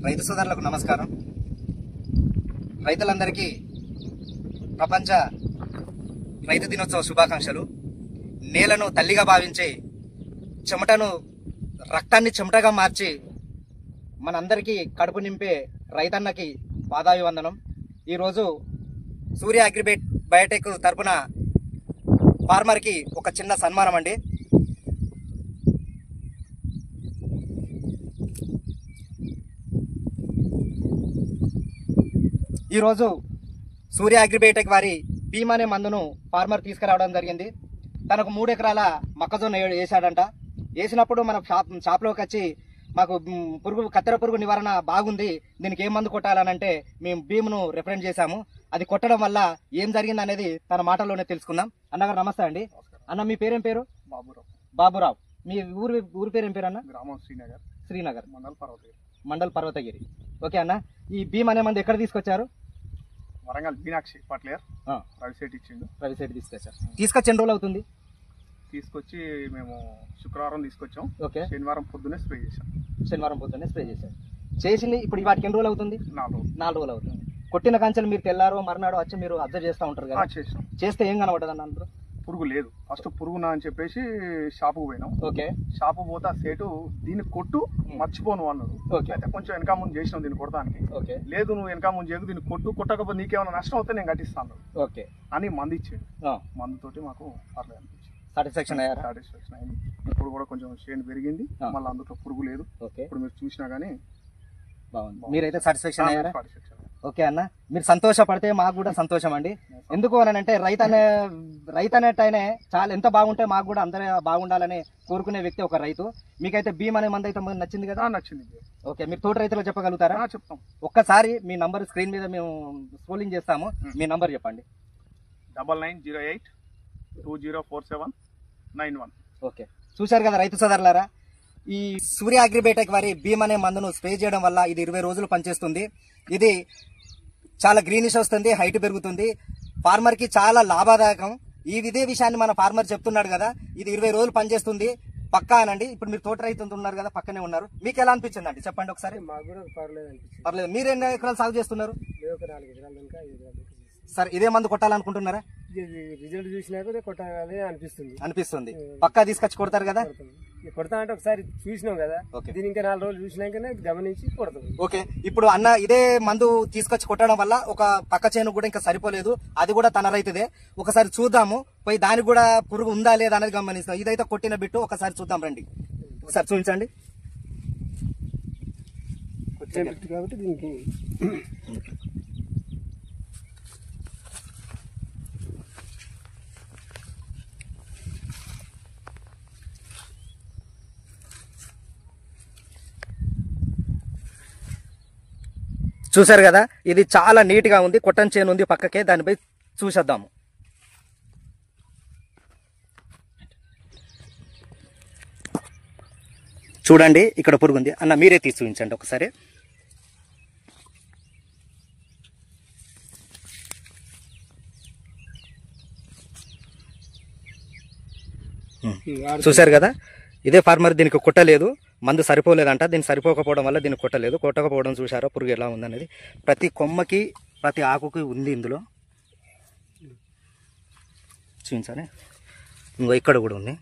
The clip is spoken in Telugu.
రైతు సోదరులకు నమస్కారం. రైతులందరికీ ప్రపంచ రైతు దినోత్సవ శుభాకాంక్షలు. నేలను తల్లిగా భావించి చెమటను రక్తాన్ని చెమటగా మార్చి మనందరికీ కడుపు నింపే రైతన్నకి పాదాభివందనం. ఈరోజు సూర్య అగ్రి బయోటెక్ తరపున ఫార్మర్కి ఒక చిన్న సన్మానం అండి. ఈరోజు సూర్య అగ్రి బయోటెక్ వారి భీమ్ అనే మందును ఫార్మర్ తీసుకురావడం జరిగింది. తనకు 3 ఎకరాల మొక్కజొన్న వేసాడంట. వేసినప్పుడు మన షాప్లోకి వచ్చి మాకు కత్తెర పురుగు నివారణ బాగుంది, దీనికి ఏం మందు కొట్టాలనంటే మేము భీమ్ను రిప్రజెంట్ చేశాము. అది కొట్టడం వల్ల ఏం జరిగింది అనేది తన మాటల్లోనే తెలుసుకుందాం. అన్నగారు నమస్తే అండి. అన్న, మీ పేరేం పేరు? బాబురావు. మీ ఊరి పేరు ఏం పేరు అన్న? గ్రామం శ్రీనగర్, మండల్ పర్వతగిరి. ఓకే అన్న, ఈ భీమ్ అనే మంది ఎక్కడ తీసుకొచ్చారు? వరంగల్ మీనాక్షి పట్లేర్ రవిశెట్టి ఇచ్చిండు. రవిశెట్టి తీసుకొచ్చారు. తీసుకొచ్చి ఎన్ని రోజులు అవుతుంది? తీసుకొచ్చి మేము శుక్రవారం తీసుకొచ్చాం. ఓకే, శనివారం పొద్దునే స్ప్రే చేశాం. చేసింది ఇప్పుడు వాటికి ఎన్ని రోజులు అవుతుంది? 4 రోజులు అవుతుంది. కొట్టిన కంచెలు మీరు తెల్లారో మర్నాడు వచ్చి మీరు అబ్జర్వ్ చేస్తూ ఉంటారు కదా? చేస్తే ఏం కనబడదు అన్న? అందులో పురుగు లేదు. ఫస్ట్ పురుగునా అని చెప్పేసి షాపుకు పోయినాం. ఓకే, షాపు పోతే ఆ సేటు దీన్ని కొట్టు మర్చిపోను అన్నాడు. అయితే కొంచెం వెనక ముందు చేసినాం దీన్ని కొడతానికి. లేదు, నువ్వు వెనక ముందు చేయకు, దీన్ని కొట్టకపోతే నీకేమైనా నష్టం అవుతే నేను కట్టిస్తాను ఓకే అని మందు ఇచ్చాడు. మందుతోటి మాకు పర్లేదు అనిపించింది. సాటిస్ఫాక్షన్ అయింది. ఇప్పుడు కూడా కొంచెం షేన్ పెరిగింది, మళ్ళీ అందులో పురుగు లేదు. ఇప్పుడు మీరు చూసినా గానీ బాగుంది. మీరైతే సాటిస్ఫాక్షన్ అయ్యారా? ఓకే అన్న, మీరు సంతోషపడితే మాకు కూడా సంతోషం అండి. ఎందుకు అని అంటే రైతు అనేటైనా చాలా ఎంత బాగుంటే మాకు కూడా అందరూ బాగుండాలని కోరుకునే వ్యక్తి ఒక రైతు. మీకైతే భీమ్ అనే మంది అయితే నచ్చింది కదా? నచ్చింది. ఓకే, మీరు తోట రైతులకు చెప్పగలుగుతారా? చెప్తాం. ఒక్కసారి మీ నంబర్ స్క్రీన్ మీద మేము స్క్రోలింగ్ చేస్తాము, మీ నంబర్ చెప్పండి. 9908 204791. ఓకే, చూశారు కదా రైతు సోదరులారా, ఈ సూర్య అగ్రి బయోటెక్ వారి భీమ్ అనే మందును స్ప్రే చేయడం వల్ల ఇది 20 రోజులు పనిచేస్తుంది. ఇది చాలా గ్రీనిష్ వస్తుంది, హైట్ పెరుగుతుంది, ఫార్మర్ కి చాలా లాభదాయకం. ఇదే విషయాన్ని మన ఫార్మర్ చెప్తున్నాడు కదా, ఇది 20 రోజులు పనిచేస్తుంది పక్కా అనండి. ఇప్పుడు మీరు తోట రైతు ఉన్నారు కదా, పక్కనే ఉన్నారు, మీకు ఎలా అనిపించింది అండి చెప్పండి ఒకసారి. మాకు కూడా పర్లేదు అనిపించింది. పర్లేదు. మీరు ఎన్ని ఎకరాలు సాగు చేస్తున్నారు? 4 ఎకరాలు ఇంకా 5 ఎకరాలు. సార్, ఇదే మందు కొట్టాలనుకుంటున్నారా? రిజల్ట్ చూసినాక కొట్టాలి అనిపిస్తుంది. పక్కా తీసుకొచ్చి కొడతారు కదా? కొడతా అంటే ఒకసారి చూసినాం కదా, దీని ఇంకా 4 రోజులు చూసినాకనే గమనించి కొడతాం. ఓకే, ఇప్పుడు అన్న ఇదే మందు తీసుకొచ్చి కొట్టడం వల్ల ఒక పక్క చేను కూడా ఇంకా సరిపోలేదు, అది కూడా తన రైతుదే. ఒకసారి చూద్దాము, పోయి దానికి కూడా పురుగు ఉందా లేదా అనేది గమనిస్తాం. ఇదైతే కొట్టిన బిట్టు ఒకసారి చూద్దాం రండి. ఒకసారి చూపించండి. కొట్టిన బిట్టు కాబట్టి దీనికి చూసారు కదా, ఇది చాలా నీట్ గా ఉంది. కొట్టన్ చేను ఉంది పక్కకే, దానిపై చూసేద్దాము. చూడండి, ఇక్కడ పురుగు ఉంది. అన్న, మీరే తీసి చూపించండి ఒకసారి. చూసారు కదా, ఇదే ఫార్మర్ దీనికి కొట్టలేదు, మందు సరిపోలేదంట. దీనికి సరిపోకపోవడం వల్ల దీనికి కొట్టలేదు. కొట్టకపోవడం చూసారో పురుగు ఎలా ఉందనేది. ప్రతి కొమ్మకి ప్రతి ఆకుకి ఉంది ఇందులో. చూపించాలి, ఇంకో ఇక్కడ కూడా ఉంది.